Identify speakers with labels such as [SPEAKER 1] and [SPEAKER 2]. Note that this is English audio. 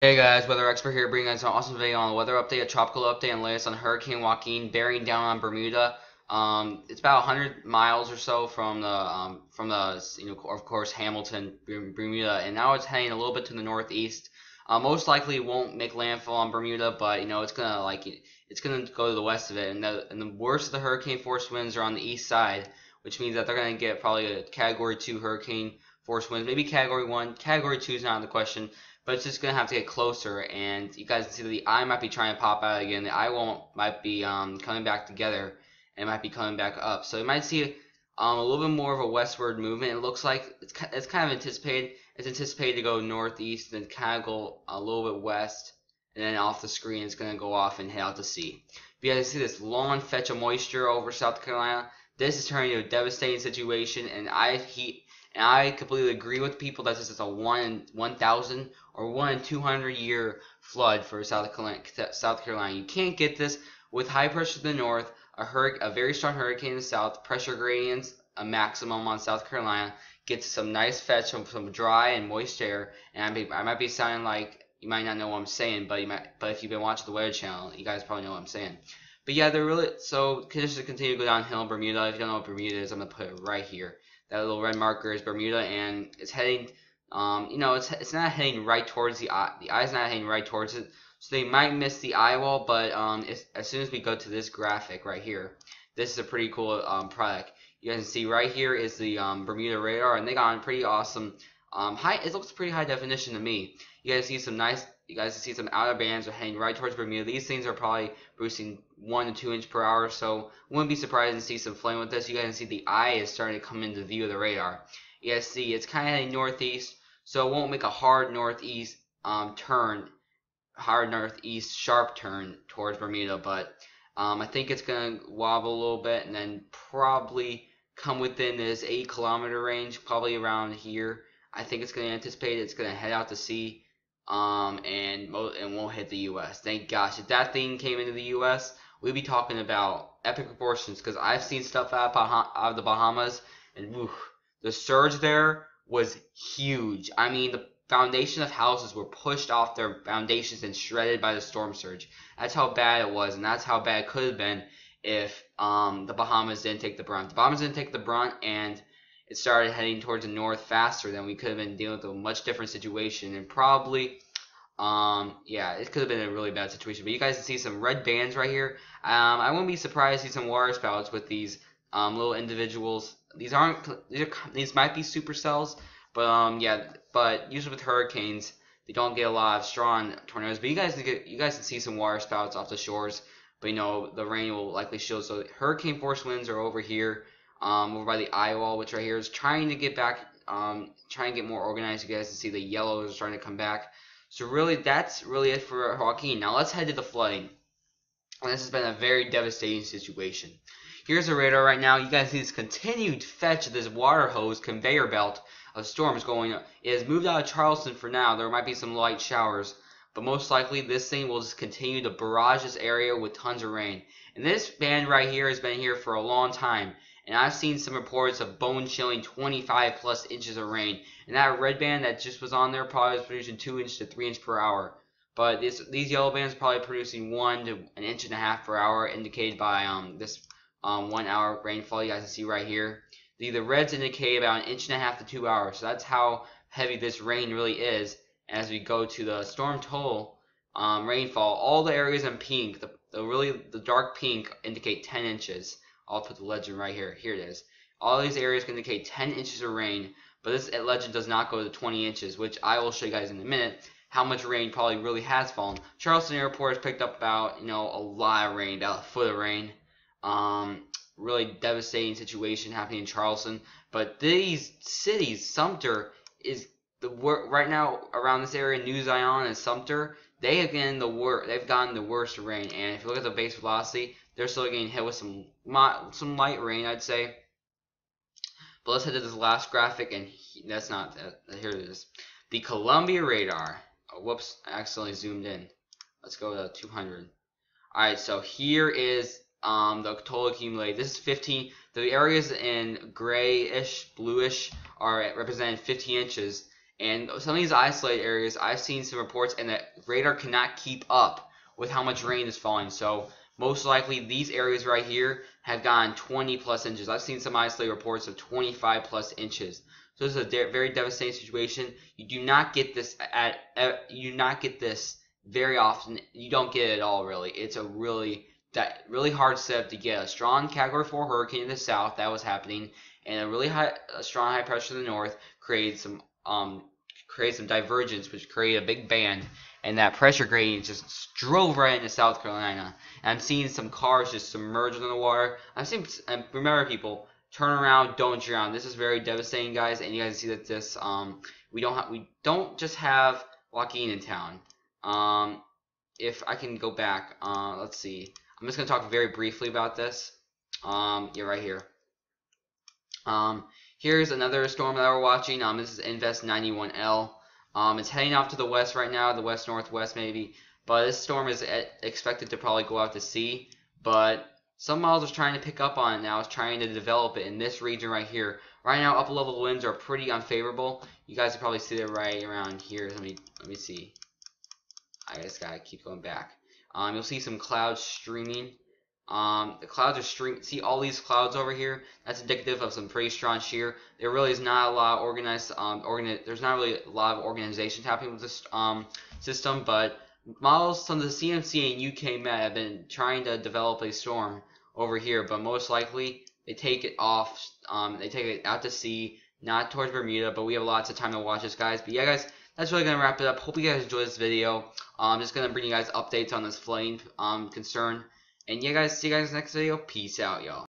[SPEAKER 1] Hey guys, weather expert here, bringing guys an awesome video on the weather update, a tropical update, and latest on Hurricane Joaquin bearing down on Bermuda. It's about 100 miles or so from the of course Hamilton, Bermuda, and now it's heading a little bit to the northeast. Most likely won't make landfall on Bermuda, but it's gonna go to the west of it, and the worst of the hurricane force winds are on the east side, which means that they're gonna get probably a Category 2 hurricane force winds, maybe Category 1. Category 2 is not in the question, but it's just gonna have to get closer. And you guys can see that the eye might be trying to pop out again. The eye won't might be coming back together and might be coming back up. So you might see a little bit more of a westward movement. It looks like it's kind of anticipated. It's anticipated to go northeast and kind of go a little bit west, and then off the screen it's gonna go off and head out to sea. But you guys see this long fetch of moisture over South Carolina. This is turning into a devastating situation, and I completely agree with people that this is a 1 in 1,000 or 1 in 200 year flood for South Carolina. You can't get this with high pressure to the north, a very strong hurricane in the south, pressure gradients a maximum on South Carolina, get some nice fetch from some dry and moist air, and I might be sounding like you might not know what I'm saying, but if you've been watching the Weather Channel, you guys probably know what I'm saying. But yeah, they're really so conditions continue to go downhill in Bermuda. If you don't know what Bermuda is, I'm gonna put it right here. That little red marker is Bermuda, and it's heading. It's not heading right towards the eye. The eye's not heading right towards it, so they might miss the eye wall. But as soon as we go to this graphic right here, this is a pretty cool product. You guys can see right here is the Bermuda radar, and they got a pretty awesome high. It looks pretty high definition to me. You guys see some nice. You guys can see some outer bands are heading right towards Bermuda. These things are probably producing 1 to 2 inch per hour, so wouldn't be surprised to see some flame with this. You guys can see the eye is starting to come into view of the radar. You guys see it's kind of heading northeast, so it won't make a hard northeast sharp turn towards Bermuda, but I think it's gonna wobble a little bit and then probably come within this 8 kilometer range, probably around here. I think it's gonna anticipate it's gonna head out to sea, and won't hit the U.S. Thank gosh. If that thing came into the U.S., we'd be talking about epic proportions. Because I've seen stuff out of the Bahamas, and whew, the surge there was huge. I mean, the foundation of houses were pushed off their foundations and shredded by the storm surge. That's how bad it was, and that's how bad it could have been if the Bahamas didn't take the brunt. The Bahamas didn't take the brunt, and it started heading towards the north faster, than we could have been dealing with a much different situation, and probably yeah, it could have been a really bad situation. But you guys can see some red bands right here. I wouldn't be surprised to see some water spouts with these little individuals. These might be supercells, but yeah, but usually with hurricanes they don't get a lot of strong tornadoes. But you guys can see some water spouts off the shores. But the rain will likely show. So hurricane force winds are over here, over by the eye wall, which right here is trying to get back, trying to get more organized. You guys can see the yellows are starting to come back. So really, that's really it for Joaquin. Now let's head to the flooding. And this has been a very devastating situation. Here's the radar right now. You guys see this continued fetch of this water hose conveyor belt of storms going up. It has moved out of Charleston for now. There might be some light showers, but most likely this thing will just continue to barrage this area with tons of rain. And this band right here has been here for a long time. And I've seen some reports of bone-chilling 25 plus inches of rain. And that red band that just was on there probably was producing 2 inch to 3 inch per hour. But these yellow bands are probably producing 1 to 1.5 inches per hour, indicated by this 1 hour rainfall you guys can see right here. The reds indicate about 1.5 inches to 2 hours. So that's how heavy this rain really is. As we go to the storm total rainfall, all the areas in pink, the dark pink, indicate 10 inches. I'll put the legend right here. Here it is. All these areas can indicate 10 inches of rain, but this legend does not go to 20 inches, which I will show you guys in a minute how much rain probably really has fallen. Charleston Airport has picked up about, a lot of rain, about a foot of rain. Really devastating situation happening in Charleston. But these cities, Sumter is right now around this area, New Zion and Sumter, they've gotten the worst rain. And if you look at the base velocity, they're still getting hit with some light rain, I'd say. But let's head to this last graphic, and that's not that. Here it is. The Columbia radar. Oh, whoops, I accidentally zoomed in. Let's go to 200. Alright, so here is the total accumulated. This is 15. The areas in grayish, bluish are representing 15 inches. And some of these isolated areas, I've seen some reports, and the radar cannot keep up with how much rain is falling. So most likely these areas right here have gotten 20 plus inches. I've seen some isolated reports of 25 plus inches. So this is a very devastating situation. You do not get this very often. You don't get it at all, really. It's a really hard setup to get a strong Category 4 hurricane in the south that was happening, and a strong high pressure in the north created some divergence, which created a big band, and that pressure gradient just drove right into South Carolina. And I'm seeing some cars just submerged in the water. And remember, people, turn around, don't drown. This is very devastating, guys, and you guys see that this we don't just have Joaquin in town. If I can go back, let's see. I'm just gonna talk very briefly about this. Yeah, right here. Here's another storm that we're watching. This is Invest 91L. It's heading off to the west right now, the west-northwest maybe. But this storm is expected to probably go out to sea. But some models are trying to pick up on it now. It's trying to develop it in this region right here. Right now, upper level winds are pretty unfavorable. You guys can probably see it right around here. Let me see. I just gotta keep going back. You'll see some clouds streaming. The clouds are streaming. See all these clouds over here? That's indicative of some pretty strong shear. There really is not a lot of organized. There's not really a lot of organization happening with this system, but models from the CMC and UK Met have been trying to develop a storm over here, but most likely they take it off. They take it out to sea, not towards Bermuda. But we have lots of time to watch this, guys. But yeah, guys, that's really gonna wrap it up. Hope you guys enjoyed this video. I'm just gonna bring you guys updates on this flooding concern. And yeah, guys, see you guys next video. Peace out, y'all.